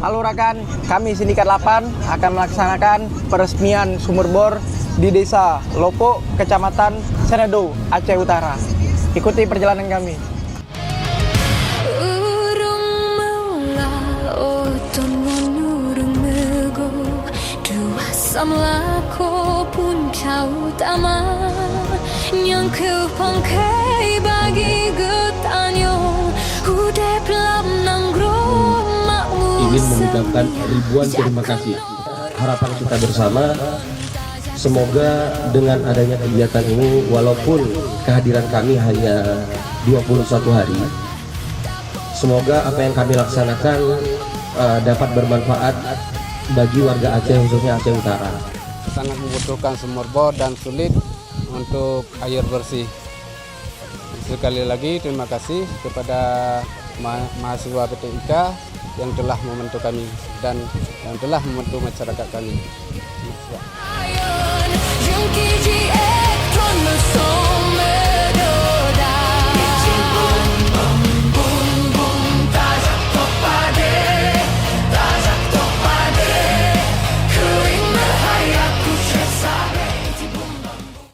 Malurakan, kami Sindikat 8 akan melaksanakan peresmian sumur bor di Desa Lopo, Kecamatan Senedo, Aceh Utara. Ikuti perjalanan kami. Samlako puncak utama yang kepangkai bagi getanyo udah pelam nanggro ingin mengucapkan ribuan terima kasih. Harapan kita bersama, semoga dengan adanya kegiatan ini, walaupun kehadiran kami hanya 21 hari, semoga apa yang kami laksanakan dapat bermanfaat bagi warga Aceh, khususnya Aceh Utara. Sangat membutuhkan sumur bor dan sulit untuk air bersih. Sekali lagi terima kasih kepada mahasiswa PT IKA yang telah membantu kami dan yang telah membantu masyarakat kami.